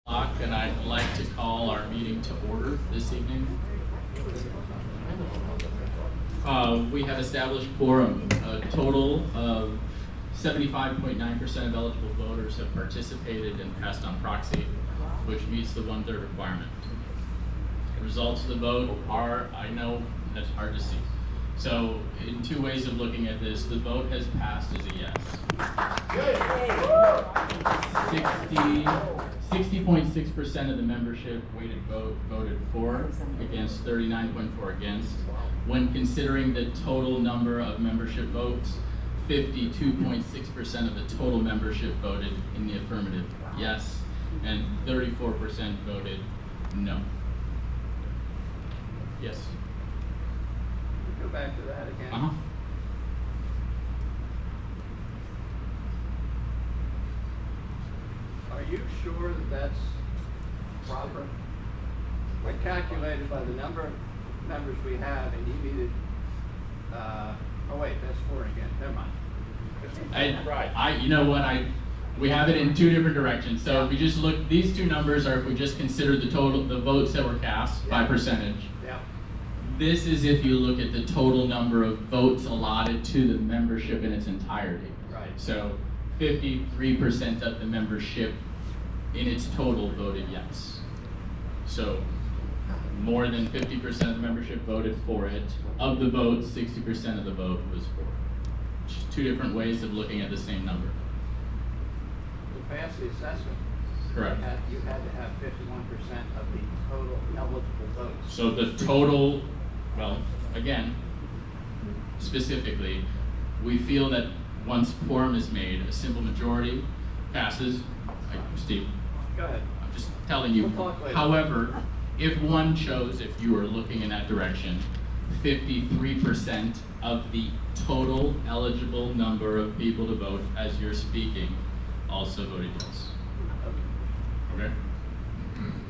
And I'd like to call our meeting to order this evening. We have established quorum. A total of 75.9% of eligible voters have participated and passed on proxy, which meets the 1/3 requirement. The results of the vote are, I know that's hard to see. So in two ways of looking at this, the vote has passed as a yes. 60.6% of the membership voted for, against 39.4 against. When considering the total number of membership votes, 52.6% of the total membership voted in the affirmative, yes, and 34% voted no. Yes? Go back to that again. Uh-huh. Are you sure that that's proper? When calculated by the number of members we have, and you needed, oh wait, that's 4 again, never mind. You know what, we have it in two different directions. So if we just look, these two numbers are if we just consider the votes that were cast by percentage. Yeah. This is if you look at the total number of votes allotted to the membership in its entirety. Right. So 53% of the membership in its total voted yes. So more than 50% of the membership voted for it. Of the votes, 60% of the vote was for. Just two different ways of looking at the same number. To pass the assessment, Correct. you had to have 51% of the total eligible votes. So the total, well, again, specifically, we feel that once quorum is made, a simple majority passes. Steve, Go ahead. I'm just telling you. We'll talk later. However, if one chose, if you were looking in that direction, 53% of the total eligible number of people to vote as you're speaking also voted yes. Okay?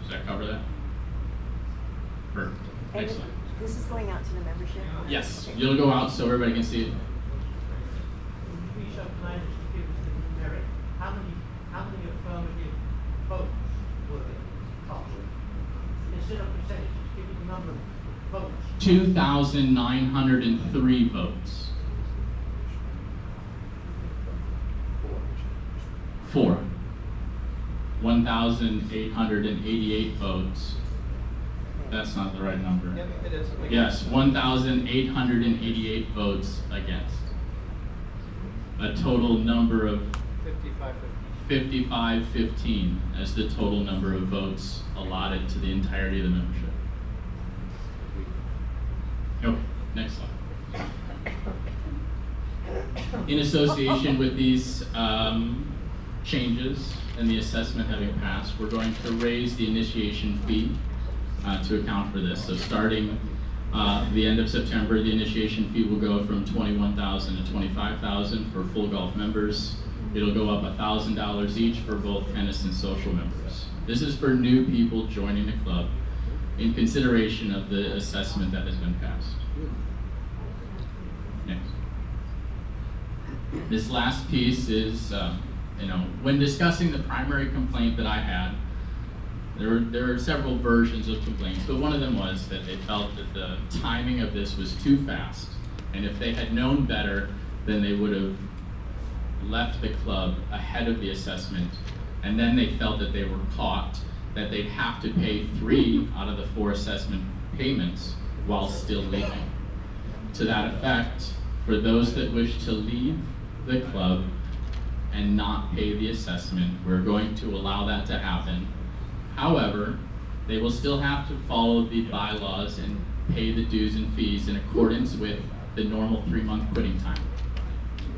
Does that cover that? Perfect. And Excellent. this is going out to the membership? Yes, you'll go out so everybody can see it. We shall manage to give us the numeric. How many affirmative votes were cast? Instead of percentages, give me the number of votes. 2,903 votes. 4. 1,888 votes. That's not the right number. Yeah, it is. Yes, 1,888 votes against. A total number of 5515 as the total number of votes allotted to the entirety of the membership. Okay, next slide. In association with these changes and the assessment having passed, we're going to raise the initiation fee to account for this. So starting the end of September, the initiation fee will go from $21,000 to $25,000 for full golf members. It'll go up $1,000 each for both tennis and social members. This is for new people joining the club in consideration of the assessment that has been passed. Next. This last piece is, when discussing the primary complaint that I had, there are several versions of complaints, but one of them was that they felt that the timing of this was too fast, and if they had known better, then they would have left the club ahead of the assessment, and then they felt that they were caught, that they'd have to pay 3 out of the 4 assessment payments while still leaving. To that effect, for those that wish to leave the club and not pay the assessment, we're going to allow that to happen. However, they will still have to follow the bylaws and pay the dues and fees in accordance with the normal 3-month quitting time.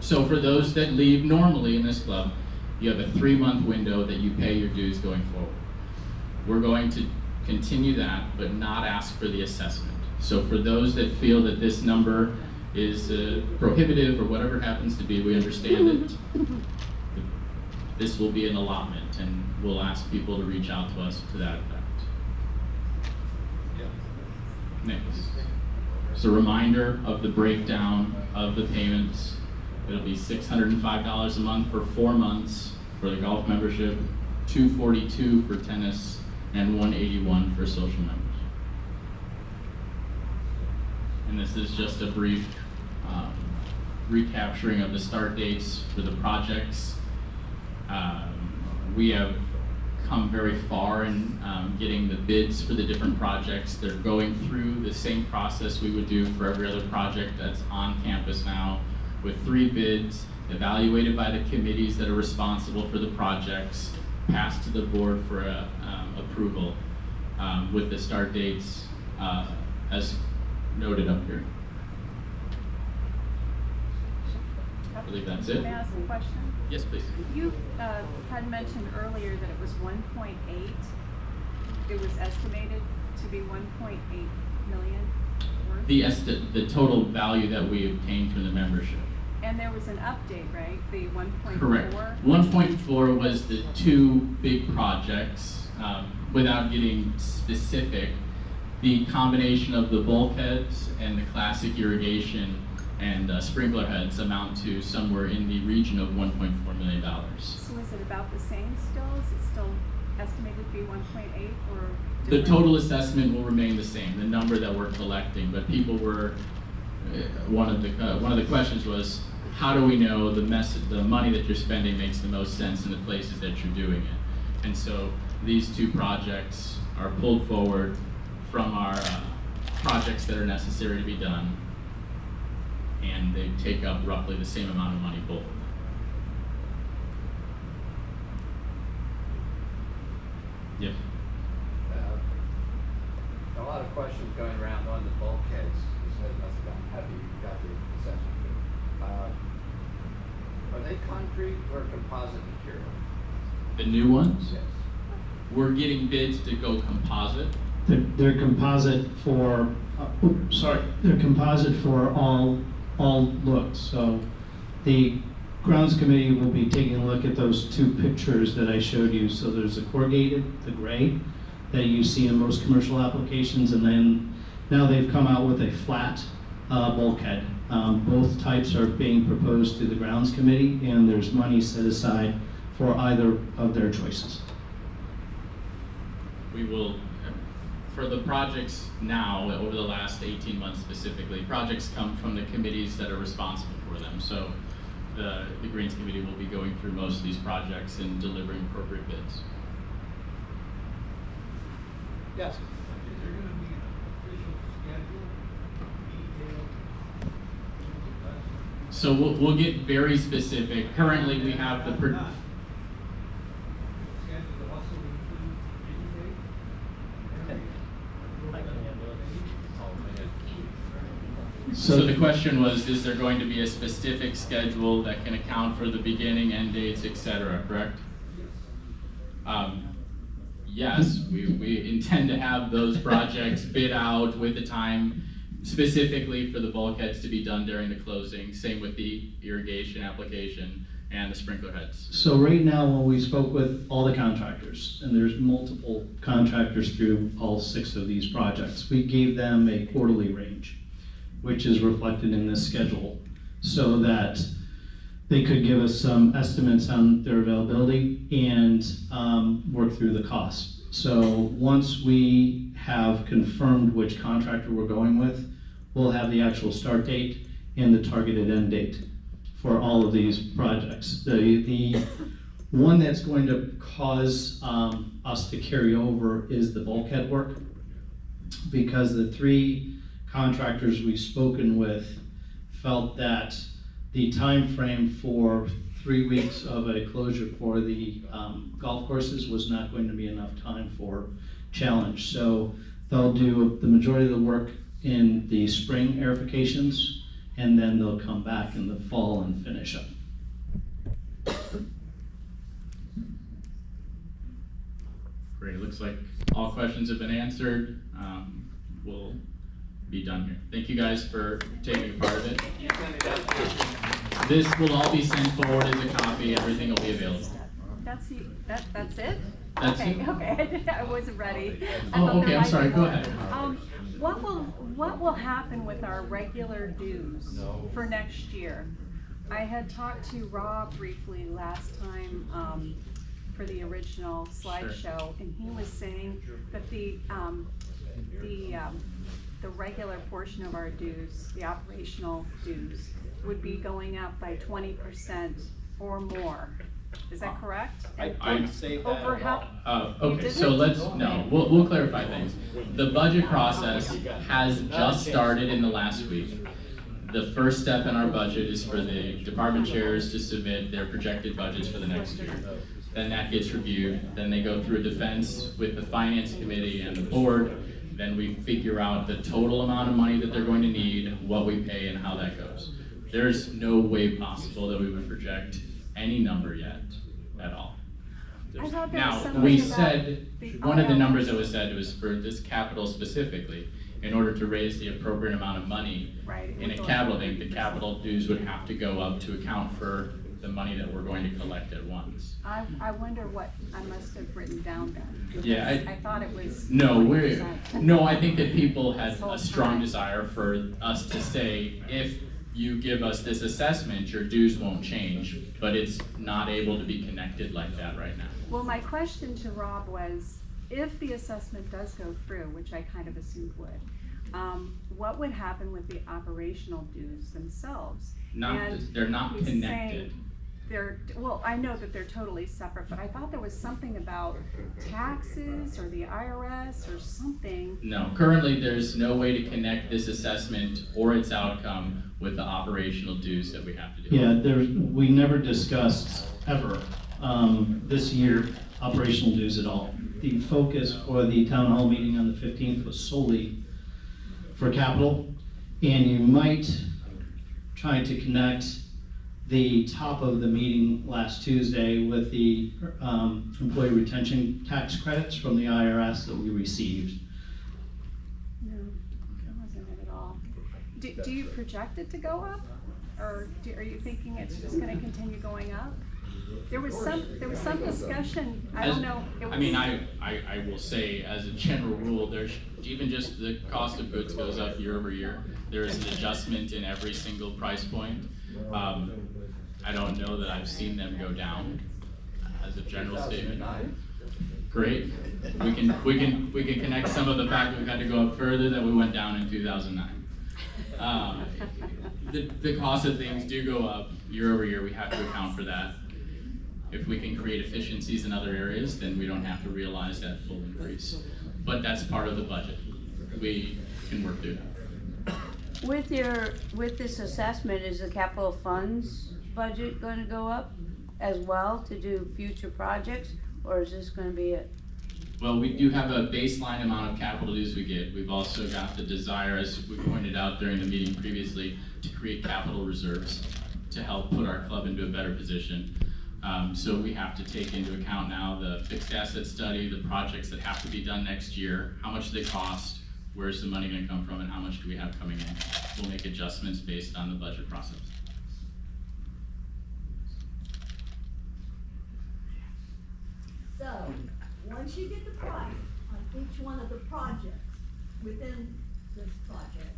So for those that leave normally in this club, you have a 3-month window that you pay your dues going forward. We're going to continue that, but not ask for the assessment. So for those that feel that this number is prohibitive or whatever happens to be, we understand that this will be an allotment, and we'll ask people to reach out to us to that effect. Next. So a reminder of the breakdown of the payments. It'll be $605 a month for 4 months for the golf membership, $242 for tennis, and $181 for social members. And this is just a brief recapturing of the start dates for the projects. We have come very far in getting the bids for the different projects. They're going through the same process we would do for every other project that's on campus now, with 3 bids evaluated by the committees that are responsible for the projects, passed to the board for approval, with the start dates as noted up here. I believe that's it. May I ask a question? Yes, please. You had mentioned earlier that it was 1.8. It was estimated to be 1.8 million worth? The total value that we obtained from the membership. And there was an update, right? The 1.4? Correct. 1.4 was the 2 big projects. Without getting specific, the combination of the bulkheads and the classic irrigation and sprinkler heads amount to somewhere in the region of $1.4 million. So is it about the same still? Is it still estimated to be 1.8 or? The different? total assessment will remain the same, the number that we're collecting, but people were, one of the questions was, how do we know the money that you're spending makes the most sense in the places that you're doing it? And so these 2 projects are pulled forward from our projects that are necessary to be done, and they take up roughly the same amount of money both. Yes. A lot of questions going around on the bulkheads. You said nothing about how you got the assessment. Are they concrete or composite material? The new ones, Yes. we're getting bids to go composite. They're composite for, they're composite for all looks. So the grounds committee will be taking a look at those 2 pictures that I showed you. So there's the corrugated, the gray, that you see in most commercial applications, and then now they've come out with a flat bulkhead. Both types are being proposed to the grounds committee, and there's money set aside for either of their choices. We will, for the projects now, over the last 18 months specifically, projects come from the committees that are responsible for them. So the Greens Committee will be going through most of these projects and delivering appropriate bids. Yes. Is there gonna be an official schedule, detailed? So we'll get very specific. Currently, we have the Schedule to also include So the question was, is there going to be a specific schedule that can account for the beginning, end dates, et cetera, correct? Yes, we intend to have those projects bid out with the time specifically for the bulkheads to be done during the closing. Same with the irrigation application and the sprinkler heads. So right now, when we spoke with all the contractors, and there's multiple contractors through all 6 of these projects, we gave them a quarterly range, which is reflected in this schedule, so that they could give us some estimates on their availability and work through the costs. So once we have confirmed which contractor we're going with, we'll have the actual start date and the targeted end date for all of these projects. The one that's going to cause us to carry over is the bulkhead work, because the 3 contractors we've spoken with felt that the time frame for 3 weeks of a closure for the golf courses was not going to be enough time for challenge. So they'll do the majority of the work in the spring aerifications, and then they'll come back in the fall and finish up. Great, it looks like all questions have been answered. We'll be done here. Thank you guys for taking a part of it. This will all be sent forward as a copy, everything will be available. That's it? That's Okay, it. okay, I wasn't ready. I Oh, thought okay, there I'm might sorry, be go more. ahead. What will happen with our regular dues for next year? I had talked to Rob briefly last time, for the original slideshow, and he was saying that the regular portion of our dues, the operational dues, would be going up by 20% or more. Is that correct? I say that Over at how? all. Okay, so we'll clarify things. The budget process has just started in the last week. The first step in our budget is for the department chairs to submit their projected budgets for the next year. Then that gets reviewed, then they go through a defense with the finance committee and the board. Then we figure out the total amount of money that they're going to need, what we pay, and how that goes. There's no way possible that we would project any number yet at all. I thought there was Now, something we about said, the one of the IRS. numbers that was said was for this capital specifically, in order to raise the appropriate amount of money Right, in a we're capital going- thing, the capital dues would have to go up to account for the money that we're going to collect at once. I wonder what I must have written down then. Yeah, I thought it was. No, 20%. no, I think that people had This whole a strong time. desire for us to say, if you give us this assessment, your dues won't change, but it's not able to be connected like that right now. Well, my question to Rob was, if the assessment does go through, which I kind of assumed would, what would happen with the operational dues themselves? And They're not he's connected. saying well, I know that they're totally separate, but I thought there was something about taxes or the IRS or something. No, currently there's no way to connect this assessment or its outcome with the operational dues that we have to do. Yeah, we never discussed ever, this year, operational dues at all. The focus for the town hall meeting on the 15th was solely for capital, and you might try to connect the top of the meeting last Tuesday with the employee retention tax credits from the IRS that we received. No, that wasn't it at all. Do you project it to go up? Or are you thinking it's just gonna continue going up? There was some discussion, I don't know. It I mean, was- I will say, as a general rule, there's, even just the cost of goods goes up year over year. There is an adjustment in every single price point. I don't know that I've seen them go down as a general statement. 2009. Great, we can connect some of the fact that we've had to go up further than we went down in 2009. The cost of things do go up year over year, we have to account for that. If we can create efficiencies in other areas, then we don't have to realize that full increase. But that's part of the budget, we can work through that. With this assessment, is the capital funds budget gonna go up as well to do future projects, or is this gonna be it? Well, we do have a baseline amount of capital dues we get. We've also got the desire, as we pointed out during the meeting previously, to create capital reserves to help put our club into a better position. So we have to take into account now the fixed asset study, the projects that have to be done next year, how much do they cost, where's the money gonna come from, and how much do we have coming in? We'll make adjustments based on the budget process. So, once you get the price on each one of the projects within this project,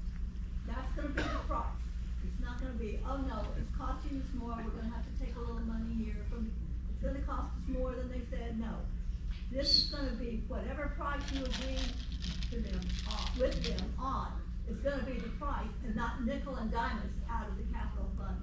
that's gonna be the price. It's not gonna be, oh no, it's costing us more, we're gonna have to take a little money here from, it's gonna cost us more than they said, no. This is gonna be whatever price you agree to them, with them on, it's gonna be the price and not nickel and dime us out of the capital funds.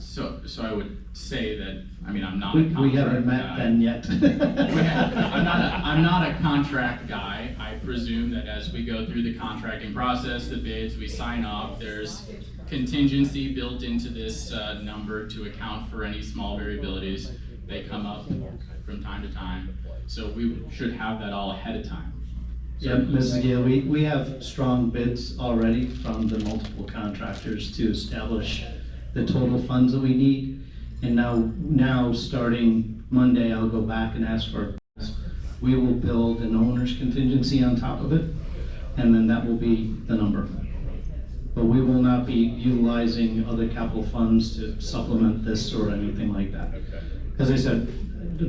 So I would say that, I mean, I'm not a We contract haven't met guy. then yet. I'm not a contract guy. I presume that as we go through the contracting process, the bids, we sign off, there's contingency built into this number to account for any small variabilities. They come up from time to time, so we should have that all ahead of time. Yeah, Mrs. Gale, we have strong bids already from the multiple contractors to establish the total funds that we need. And now starting Monday, I'll go back and ask for, we will build an owner's contingency on top of it, and then that will be the number. But we will not be utilizing other capital funds to supplement this or anything like that. As I said,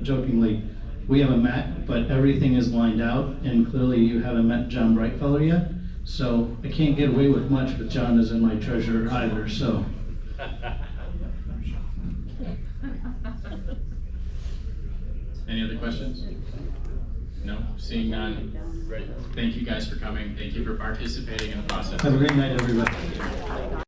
jokingly, we haven't met, but everything is lined out, and clearly you haven't met John Brightfellow yet, so I can't get away with much, but John isn't my treasurer either, so. Any other questions? No, seeing none. Great. Thank you guys for coming. Thank you for participating in the process. Have a great night, everybody.